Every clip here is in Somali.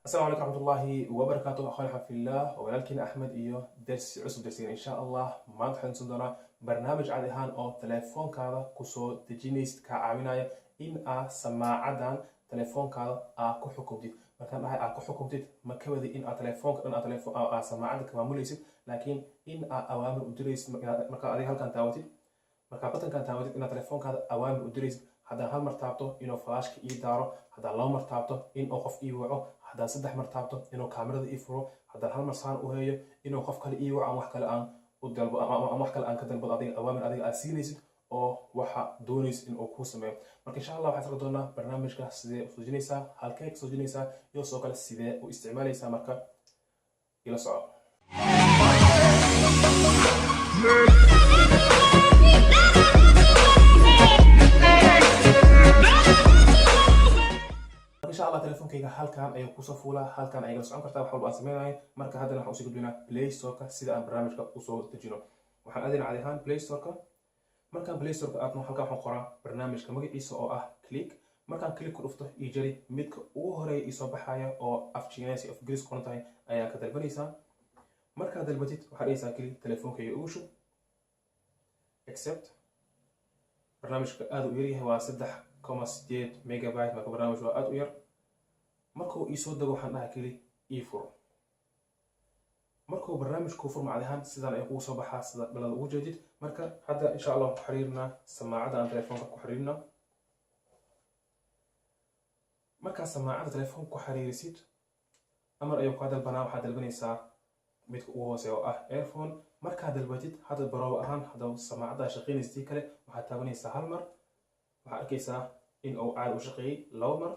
السلام عليكم ورحمة الله وبركاته. أخواني في الله ولكن أحمد درس عصب درسين إن شاء الله ما نحن صندنا برنامج عادي هان أو تلفون كذا كسو تجينيست كعوينايا إن سماعة تلفون كذا أكو حكمتي مكان هاي أكو حكمتي ما كودي إن تلفون سماعة كماموليس لكن إن أوامر أدريس مكان هذه هل كان تاوتي مكان بطن كان تاوتي إن تلفون كذا أوامر أدريس هذا هل مرتبطه إنه فلاش كي داره هذا الله مرتبطه إن أوقف إيوعه هذا صدح مرتبطه إنه كاميرا إيفرو هذا هل مرسان وهي إنه وقف كله إيوع أم وحكي الآن ودل أم وحكي الآن كدل بعض أوامر هذه أسينيس أو وح دونيس إن أكو سماه لكن إن شاء الله وحتى ردنا برنامج كسيدة سجنيسا هل كيك سجنيسا يوصل كلا السيدة واستعماله سمكة إلى صعب إن شاء الله تلفونكيga halkan ayuu ku soo fuulaa halkan ay la socon kartaa wax walba aan sameeyay marka hadana waxaan u sii gudbinaa Play Store-ka sida aan barnaamijka u soo dejino waxaan aadina caadi ahaan Play Store-ka markaan Play Store-ka aadno halkan waxaan qoraa barnaamijka magaciisa oo ah Click markaan click ku dhufto ii jari midka ugu horeeya ii soo baxaya oo af Chinese of Greece qoran tahay ayaa ka dalbanaysaa marka dalbatid waxaad dhigaysaa kali taleefonkayga ugu shub accept barnaamijka aad u yar yahay waa 3.8 megabyte marka barnaamijku waa aad u yar markuu ii soo dago waxaan dhahay kali ii fur markuu barnaamijku furmo caadihan sidan ay kugu soo baxaa sida balad ugu jeedid marka hadda insha Allah ku xiriirna samaacada aan taleefonka ku xiriirna marka samaacada taleefonka ku xiriirisid amar ayuu ka dalbanaa waxaad dalbanaysaa midka ugu hooseeya oo ah earphone marka dalbatid hadda barooba ahaan hadda samaacada shaqeynaysa kale waxaad taabanaysaa hal mar waxaad arkaysaa in uu caadi u shaqeeyay laba mar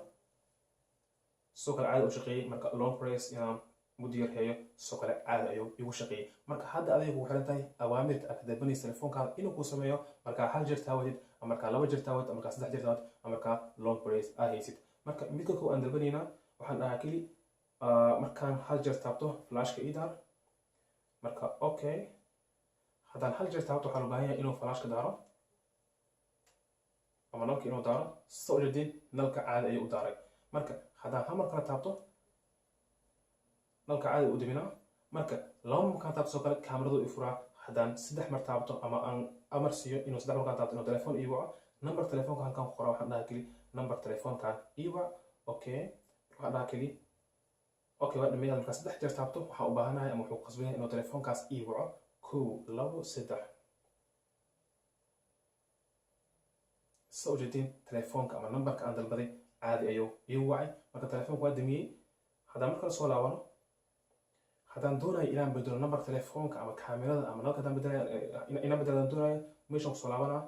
soo kale caadi u shaqeeyay marka long press inaan muddo yar hayo soo kale caadi ayuu igu shaqeeyay marka hadda adiga ku xiran tahay awaamirta aad dalbanaysa taleefonkaada inuu ku sameeyo marka hal jeer taawadid ama marka laba jeer taawadid ama marka saddex jeer taawadid ama marka long press aad haysid marka midka koo aan dalbanayna waxaan dhahaa kali markaan hal jeer taabto flashka ii daar marka okay haddaan hal jeer taabto waxaan u baahan yahay inuu flashka daaro ama nalka inuu daaro soo jeedin nalka caadi ayuu u daaray marka haddaan hal mar kala taabto nalka caadi u diminaa marka laba mar kala taabto soo kale kaamiradu i furaa haddaan saddex mar taabto ama aan amar siiyo inuu saddex mar kala taabto inuu telefoon ii waco number telefoonka halkan ku qoraa waxaan dhahaa kali number telefoonkan ii wac okay waxaan dhahaa kali okay waa dhameeyay marka saddex jeer taabto waxaan u baahanahay ama wuxuu qasbanayaa inuu telefoonkaas ii waco 1 2 3 soo jeedin telefoonka ama numberka aan dalbaday caadi ayuu ii wacay marka telefoonka waa damiyay haddaan markale soo laabano haddaan doonayo inaan bedelo number telefoonka ama kaamirada ama nalka haddaan bedelayo inaan bedelo doonayo meeshaan kusoo laabanaa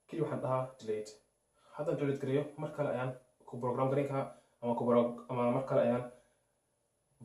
kali waxaan dhahaa delete haddaan delete gareeyo mar kale ayaan ku program gareyn karaa ama mar kale ayaan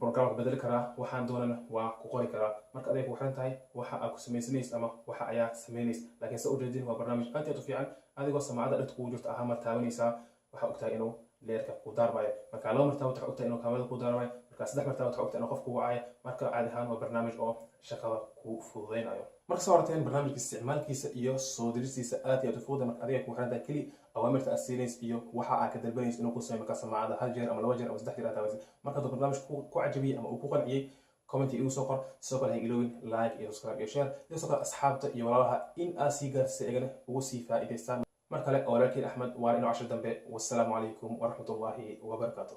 programka bedeli karaa waxaan doonana waa ku qori karaa marka adiga ku xiran tahay waxa aad ku samaysanaysid ama waxa ayaa samaynaysid laakiin soo jeedin waa barnaamij aad u fiican adigoo samaacada dhirta kugu jirta ahaa mar taabanaysaa waxa ogtahay inuu leerka ku daarbayo marka laba mar taabto waxa ogtahay inuu kaamirada ku daarbayo marka saddex mar taabto waxa ogtahay inuu qofku wacayo marka caadi ahaan waa barnaamij oo shaqada ku fududeynayo marka soo horteen barnaamijka isticmaalkiisa iyo soo diristiisa aad iyo aad u fudud marka adiga ku xiran tahay kali awaamirta asiinaysa iyo waxa aad ka dalbanaysa inuu ku sameeyo marka samaacada hal jeer ama laba jeer ama saddex jeer aad taabanaysa marka dad barnaamij ku cajabiyay ama uu ku qanciyay comment igu soo qor soo kale ilowin like iyo subscribe iyo share iyo soo kale asxaabta iyo walaalaha in aad sii gaarsiisay igana ugu sii faa'iideystaan mar kale ولكن أحمد وأنا عشر دنبه والسلام عليكم ورحمة الله وبركاته.